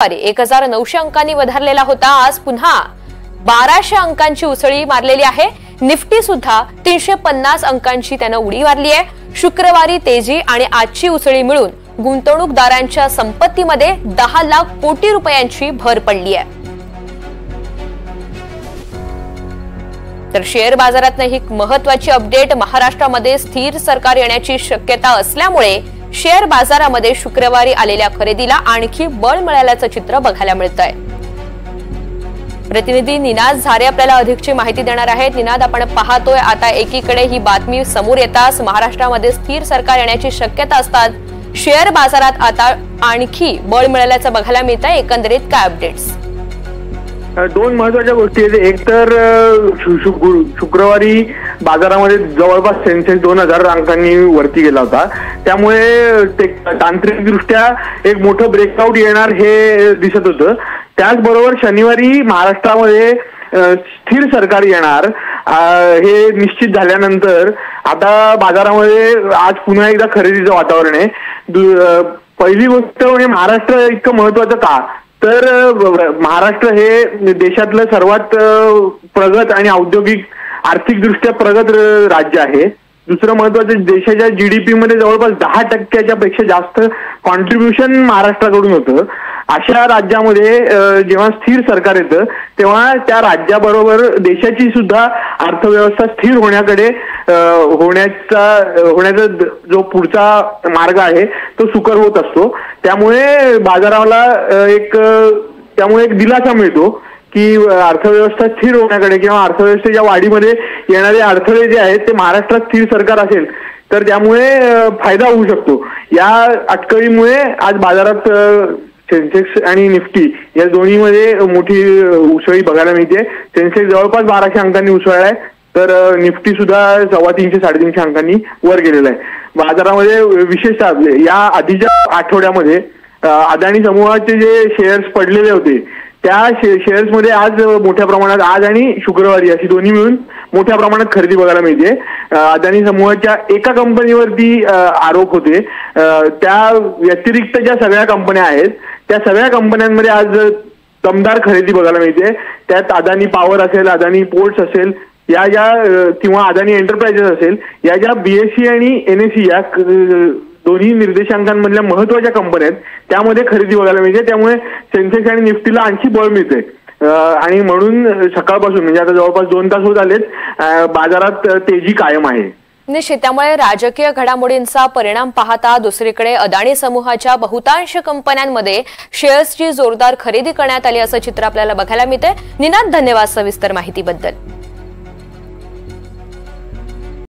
1900 अंकांनी वधारलेला होता। आज पुन्हा 1200 अंकांची उसळी मारलेली आहे। निफ्टी सुद्धा 350 अंकांची त्याने उडी मारली आहे। शुक्रवारी तेजी आणि आजची उसळी मिळून गुंतवणूकदारांच्या संपत्तीमध्ये 10 लाख कोटी रुपयांची भर पडली आहे। तर शेअर बाजारात ही महत्त्वाची अपडेट, महाराष्ट्रामध्ये स्थिर सरकार येण्याची शक्यता असल्यामुळे शेअर बाजारामध्ये शुक्रवारी आलेल्या खरेदीला आणखी बळ मिळाल्याचं चित्र बघायला मिळतंय। प्रतिनिधी निनाद झारे आपल्याला अधिकची माहिती देणार आहेत। निनाद, आपण पाहतोय आता एकीकडे ही बातमी समोर येताच महाराष्ट्रामध्ये स्थिर सरकार येण्याची शक्यता असतात शेअर बाजारात आता आणखी बळ मिळाल्याचं बघायला मिळतंय। एकंदरीत काय अपडेट्स? दोन महत्त्वाच्या गोष्टी आहेत। एक तर शुक्रवारी बाजारामध्ये जवळपास सेन्सेक्स 2000 अंकांनी वरती गेला होता, त्यामुळे तांत्रिकदृष्ट्या एक मोठं ब्रेकआउट येणार हे दिसत होतं। त्याचबरोबर शनिवारी महाराष्ट्रामध्ये स्थिर सरकार येणार हे निश्चित झाल्यानंतर आता बाजारामध्ये आज पुन्हा एकदा खरेदीचं वातावरण आहे। पहिली गोष्ट म्हणजे महाराष्ट्र इतकं महत्त्वाचं का, तर महाराष्ट्र हे देशातलं सर्वात प्रगत आणि औद्योगिक आर्थिकदृष्ट्या प्रगत राज्य आहे। दुसरं महत्त्वाचं, देशाच्या जीडीपी मध्ये जवळपास 10% पेक्षा जास्त कॉन्ट्रीब्युशन महाराष्ट्राकडून होतं। अशा राज्यामध्ये जेव्हा स्थिर सरकार येतं तेव्हा त्या राज्याबरोबर देशाची सुद्धा अर्थव्यवस्था स्थिर होण्याचा जो पुढचा मार्ग आहे तो सुकर होत असतो। त्यामुळे बाजाराला एक दिलासा मिळतो की अर्थव्यवस्था स्थिर होण्याकडे किंवा अर्थव्यवस्थेच्या वाढीमध्ये येणारे अडथळे जे आहेत ते महाराष्ट्रात स्थिर सरकार असेल तर त्यामुळे फायदा होऊ शकतो। या अटकळीमुळे आज बाजारात सेन्सेक्स आणि निफ्टी या दोन्हीमध्ये मोठी उसळी बघायला मिळते। सेन्सेक्स जवळपास 1200 अंकांनी उसळलाय, तर निफ्टी सुद्धा 350-350 अंकांनी वर गेलेला आहे। बाजारामध्ये विशेषतः या आधीच्या आठवड्यामध्ये अदानी समूहाचे जे शेअर्स पडलेले होते त्या शेअर्स मध्ये आज मोठ्या प्रमाणात, आज आणि शुक्रवारी अशी दोन्ही मिळून मोठ्या प्रमाणात खरेदी बघायला मिळते। अदानी समूहाच्या एका कंपनीवरती आरोप होते, त्या व्यतिरिक्त ज्या सगळ्या कंपन्या आहेत त्या सगळ्या कंपन्यांमध्ये आज दमदार खरेदी बघायला मिळते। त्यात अदानी पॉवर असेल, अदानी पोर्ट्स असेल, या ज्या किंवा अदानी एंटरप्राइजेस असेल, या ज्या बीएससी आणि एनएससी या दोन्ही निर्देशांकांमधल्या महत्त्वाच्या कंपन्या आहेत त्यामध्ये खरेदी बघायला मिळते। त्यामुळे सेन्सेक्स आणि निफ्टीला आणखी बळ मिळते आणि म्हणून सकाळपासून म्हणजे आता जवळपास 2 तास होत आलेत बाजारात तेजी कायम आहे। निश्चित, त्यामुळे राजकीय घडामोडींचा परिणाम पाहता दुसरीकडे अदानी समूहाच्या बहुतांश कंपन्यांमध्ये शेअर्सची जोरदार खरेदी करण्यात आली असं चित्र आपल्याला बघायला मिळते। निनाद, धन्यवाद सविस्तर माहितीबद्दल।